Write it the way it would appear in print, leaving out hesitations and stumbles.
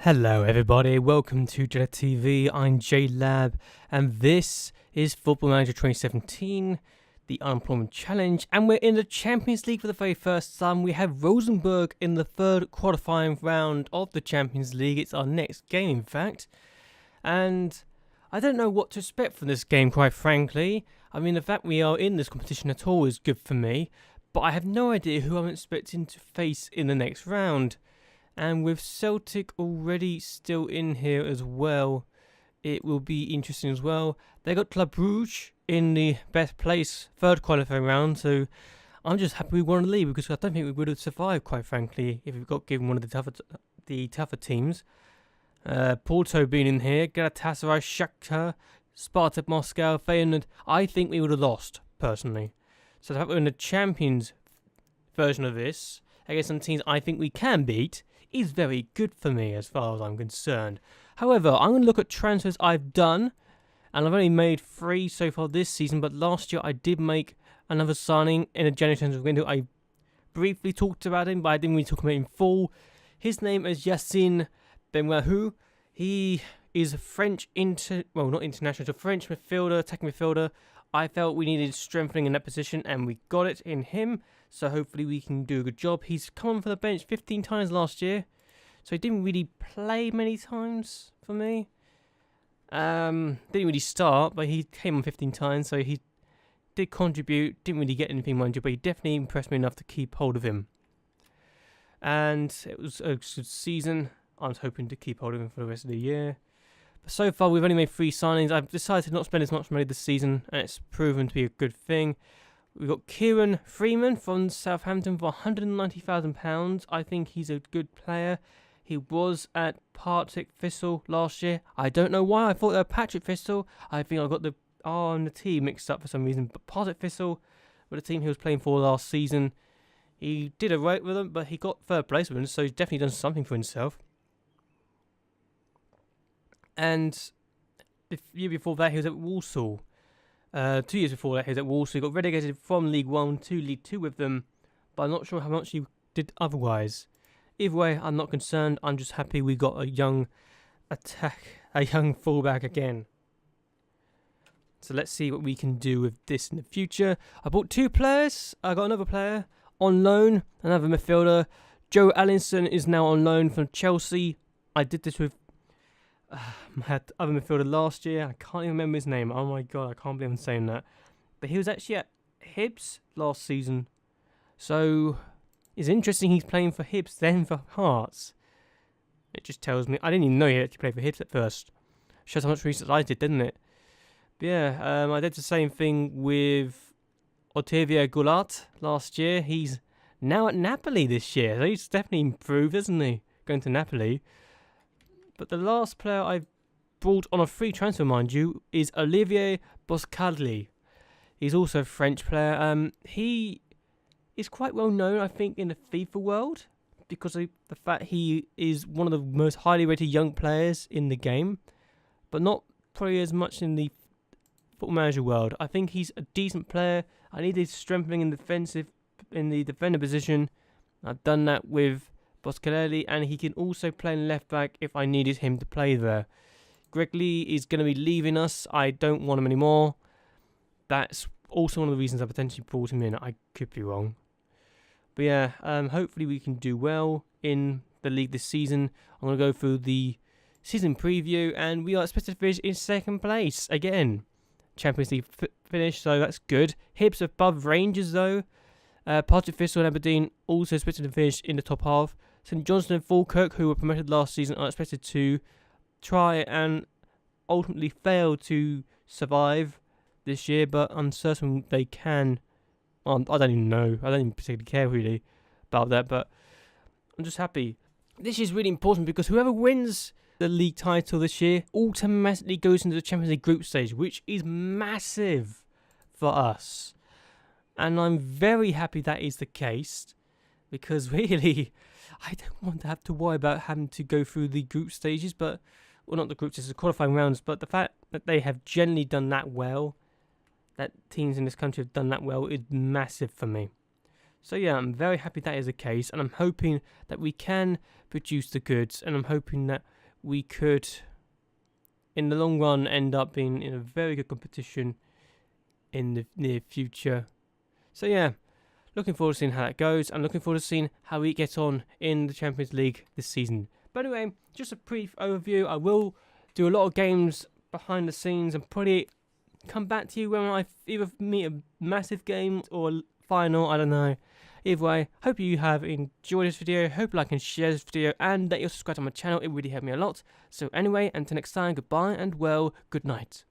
Hello everybody, welcome to JLABTV. I'm JLAB and this is Football Manager 2017, the Unemployment Challenge, and we're in the Champions League for the very first time. We have Rosenborg in the third qualifying round of the Champions League. It's our next game in fact, and I don't know what to expect from this game, quite frankly. I mean, the fact we are in this competition at all is good for me, but I have no idea who I'm expecting to face in the next round. And with Celtic already still in here as well, it will be interesting as well. They got Club Brugge in the best place, third qualifying round, so I'm just happy we won the league because I don't think we would have survived, quite frankly, if we got given one of the tougher teams. Porto being in here, Galatasaray, Shakhtar, Spartak Moscow, Feyenoord. I think we would have lost, personally. So the fact we're in the Champions version of this, against some teams I think we can beat, is very good for me as far as I'm concerned. However, I'm going to look at transfers I've done, and I've only made 3 so far this season, but last year I did make another signing in a January transfer window. I briefly talked about him, but I didn't really talk about him in full. His name is Yacine Benwahou. He is a French, not international, a French midfielder, attacking midfielder. I felt we needed strengthening in that position, and we got it in him. So hopefully we can do a good job. He's come on for the bench 15 times last year, so he didn't really play many times for me. Didn't really start, but he came on 15 times, so he did contribute. Didn't really get anything, mind you, but he definitely impressed me enough to keep hold of him. And it was a good season. I was hoping to keep hold of him for the rest of the year. But so far, we've only made 3 signings. I've decided to not spend as much money this season, and it's proven to be a good thing. We've got Kieran Freeman from Southampton for £190,000. I think he's a good player. He was at Partick Thistle last year. I don't know why I thought they were Patrick Thistle. I think I got the R and the T mixed up for some reason. But Partick Thistle were the team he was playing for last season. He did alright with them, but he got third place with them, so he's definitely done something for himself. And the year before that, he was at Walsall. 2 years before that, he was at Walsall. He got relegated from League 1 to League 2 with them, but I'm not sure how much he did otherwise. Either way, I'm not concerned. I'm just happy we got a young fullback again. So let's see what we can do with this in the future. I bought 2 players. I got another player on loan, another midfielder. Joe Allinson is now on loan from Chelsea. I did this with I had other midfielder last year. I can't even remember his name. Oh my god, I can't believe I'm saying that. But he was actually at Hibs last season. So it's interesting he's playing for Hibs then for Hearts. It just tells me. I didn't even know he actually played for Hibs at first. Shows how much research I did, didn't it? But yeah, I did the same thing with Otavio Goulart last year. He's now at Napoli this year. So he's definitely improved, isn't he? Going to Napoli. But the last player I brought on a free transfer, mind you, is Olivier Boscagli. He's also a French player. He is quite well known, I think, in the FIFA world because of the fact he is one of the most highly rated young players in the game, but not probably as much in the Football Manager world. I think he's a decent player. I needed strengthening in the defender position. I've done that with Boscagli, and he can also play in left back if I needed him to play there. Greg Lee is going to be leaving us. I don't want him anymore. That's also one of the reasons I potentially brought him in. I could be wrong. But yeah, hopefully we can do well in the league this season. I'm going to go through the season preview, and we are expected to finish in second place again. Champions League finish, so that's good. Hibs above Rangers though. Partick Thistle and Aberdeen also expected to finish in the top half. St Johnstone and Falkirk, who were promoted last season, are expected to try and ultimately fail to survive this year, but I'm certain they can. Well, I don't even know. I don't even particularly care really about that, but I'm just happy. This is really important because whoever wins the league title this year automatically goes into the Champions League group stage, which is massive for us. And I'm very happy that is the case because really, I don't want to have to worry about having to go through the group stages, well, not the group stages, the qualifying rounds, but the fact that they have generally done that well, that teams in this country have done that well, is massive for me. So yeah, I'm very happy that is the case, and I'm hoping that we can produce the goods, and I'm hoping that we could, in the long run, end up being in a very good competition in the near future. So yeah, looking forward to seeing how that goes, and looking forward to seeing how we get on in the Champions League this season. But anyway, just a brief overview. I will do a lot of games behind the scenes and probably come back to you when I either meet a massive game or a final, I don't know. Either way, hope you have enjoyed this video, hope you like and share this video, and that you're subscribed to my channel, it really helped me a lot. So anyway, until next time, goodbye and well, good night.